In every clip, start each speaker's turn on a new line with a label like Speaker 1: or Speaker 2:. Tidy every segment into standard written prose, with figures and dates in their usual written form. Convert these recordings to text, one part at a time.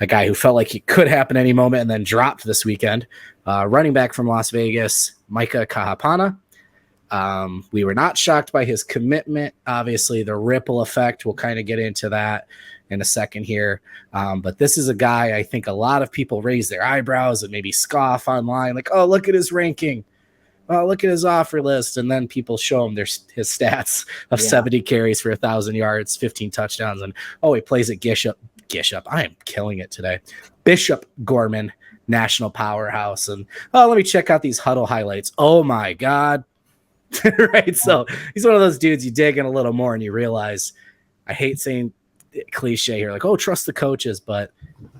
Speaker 1: a guy who felt like it could happen any moment and then dropped this weekend. Running back from Las Vegas, Micah Ka'apana. We were not shocked by his commitment. Obviously, the ripple effect, we'll kind of get into that in a second here. But this is a guy I think a lot of people raise their eyebrows and maybe scoff online, like, oh, look at his ranking. Oh, look at his offer list. And then people show him his stats of 70 carries for 1,000 yards, 15 touchdowns. And, oh, he plays at Gishop. I am killing it today. Bishop Gorman, national powerhouse. And, oh, let me check out these huddle highlights. Oh, my God. Right. So he's one of those dudes you dig in a little more and you realize, I hate saying cliche here, like, oh, trust the coaches, but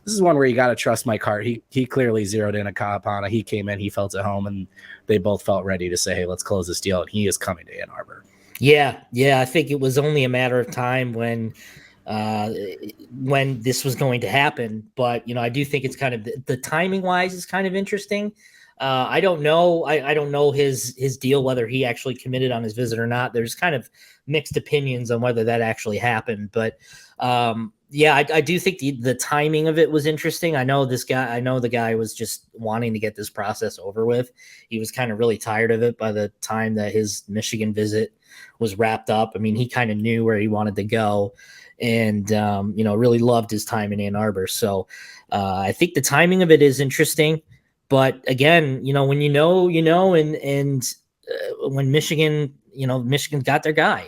Speaker 1: this is one where you got to trust Mike Hart. He clearly zeroed in a Ka'apana. He came in, he felt at home, and they both felt ready to say, hey, let's close this deal. And he is coming to Ann Arbor.
Speaker 2: Yeah. I think it was only a matter of time when this was going to happen. But, I do think it's kind of the timing wise is kind of interesting. I don't know. I don't know his deal, whether he actually committed on his visit or not. There's kind of mixed opinions on whether that actually happened. But I do think the timing of it was interesting. I know the guy was just wanting to get this process over with. He was kind of really tired of it by the time that his Michigan visit was wrapped up. I mean, he kind of knew where he wanted to go and, really loved his time in Ann Arbor. So I think the timing of it is interesting. But again, when and when Michigan's got their guy,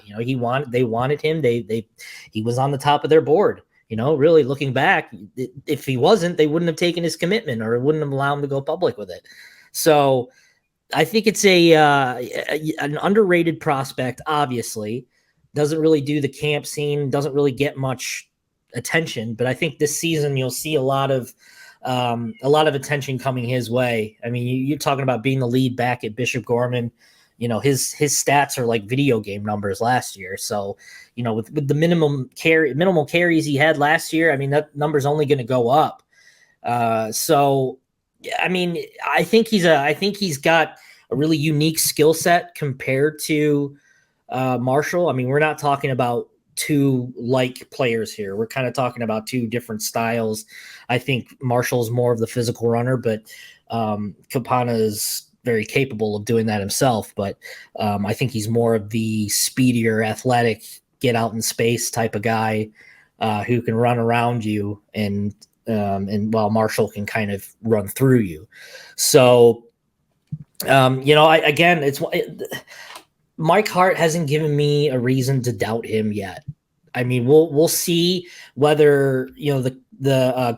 Speaker 2: they wanted him. He was on the top of their board. Really looking back, if he wasn't, they wouldn't have taken his commitment or wouldn't have allowed him to go public with it. So I think it's an underrated prospect. Obviously, doesn't really do the camp scene, doesn't really get much attention. But I think this season you'll see a lot of attention coming his way. I mean, you're talking about being the lead back at Bishop Gorman. His stats are like video game numbers last year. So, with the minimal carries he had last year, I mean, that number's only going to go up. So, I mean, I think he's got a really unique skill set compared to Marshall. I mean, we're not talking about two like players here. We're kind of talking about two different styles. I think Marshall's more of the physical runner, but Ka'apana is very capable of doing that himself. But I think he's more of the speedier, athletic, get out in space type of guy who can run around you and while Marshall can kind of run through you. So, Mike Hart hasn't given me a reason to doubt him yet. I mean, we'll see whether the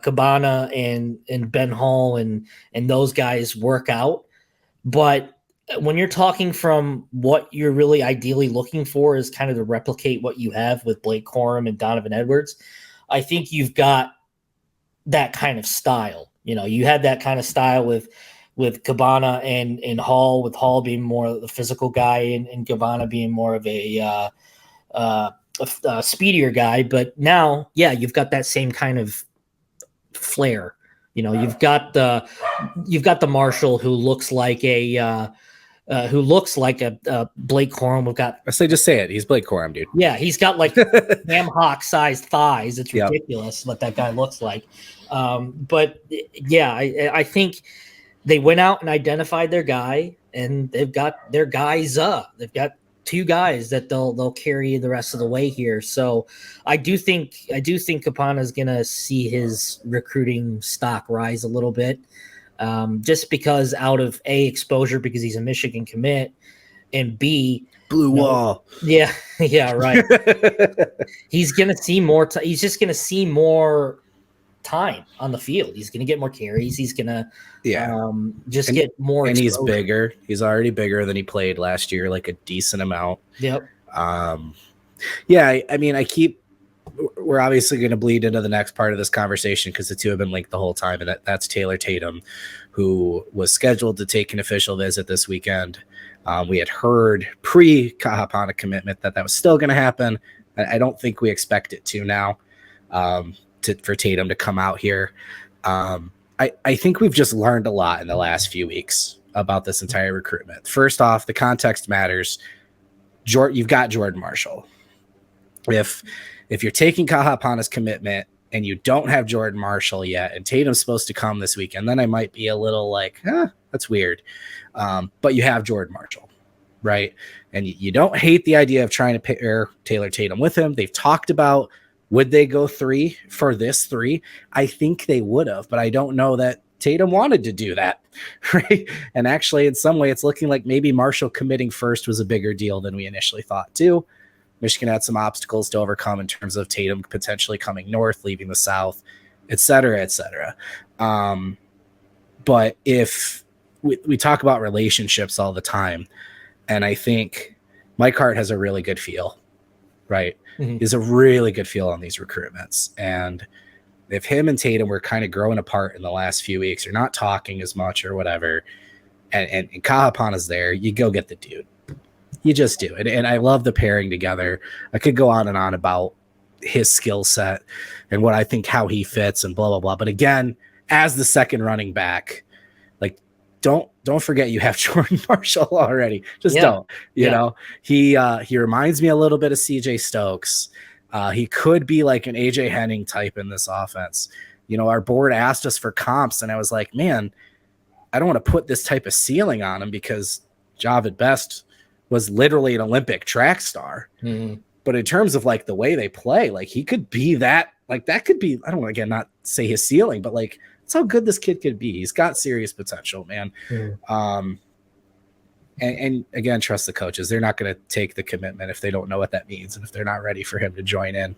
Speaker 2: Ka'apana and Ben Hall and those guys work out. But when you're talking from what you're really ideally looking for is kind of to replicate what you have with Blake Corum and Donovan Edwards, I think you've got that kind of style. You had that kind of style with Ka'apana and Hall, with Hall being more of the physical guy and Ka'apana being more of a speedier guy. But now, you've got that same kind of flair. You've got the Marshall who looks like a Blake Corum. We've got.
Speaker 1: I say, just say it. He's Blake Corum, dude.
Speaker 2: Yeah, he's got like ham hock sized thighs. It's ridiculous what that guy looks like. But I think they went out and identified their guy, and they've got their guys. They've got two guys that they'll carry the rest of the way here. So I do think Ka'apana is going to see his recruiting stock rise a little bit, just because out of exposure because he's a Michigan commit, and B,
Speaker 1: blue wall.
Speaker 2: Yeah, right. He's going to see more. He's just going to see more time on the field. He's going to get more carries. He's going to get more.
Speaker 1: And he's bigger. He's already bigger than he played last year, like a decent amount.
Speaker 2: Yep.
Speaker 1: I mean, we're obviously going to bleed into the next part of this conversation because the two have been linked the whole time, and that's Taylor Tatum, who was scheduled to take an official visit this weekend. We had heard pre-Ka'apana commitment that was still going to happen. I don't think we expect it to now. For Tatum to come out here. I think we've just learned a lot in the last few weeks about this entire recruitment. First off, the context matters. You've got Jordan Marshall. If you're taking Ka'apana's commitment and you don't have Jordan Marshall yet, and Tatum's supposed to come this weekend, then I might be a little like, that's weird. But you have Jordan Marshall, right? And you don't hate the idea of trying to pair Taylor Tatum with him. They've talked about, would they go 3 for this 3? I think they would have, but I don't know that Tatum wanted to do that, right? And actually, in some way, it's looking like maybe Marshall committing first was a bigger deal than we initially thought, too. Michigan had some obstacles to overcome in terms of Tatum potentially coming north, leaving the South, et cetera, et cetera. But if we talk about relationships all the time, and I think Mike Hart has a really good feel, right? Mm-hmm. Is a really good feel on these recruitments. And if him and Tatum were kind of growing apart in the last few weeks or not talking as much or whatever, and Ka'apana's there, you go get the dude. You just do. And I love the pairing together. I could go on and on about his skill set and what I think, how he fits and blah, blah, blah. But again, as the second running back, like, don't forget you have Jordan Marshall already. Just don't, you know, he reminds me a little bit of CJ Stokes. He could be like an AJ Henning type in this offense. You know, our board asked us for comps, and I was like, man, I don't want to put this type of ceiling on him because Javid Best was literally an Olympic track star. Mm-hmm. But in terms of like the way they play, like he could be that, like that could be, I don't want to again not say his ceiling, but like that's how good this kid could be. He's got serious potential, man. Mm-hmm. And again, trust the coaches. They're not going to take the commitment if they don't know what that means and if they're not ready for him to join in.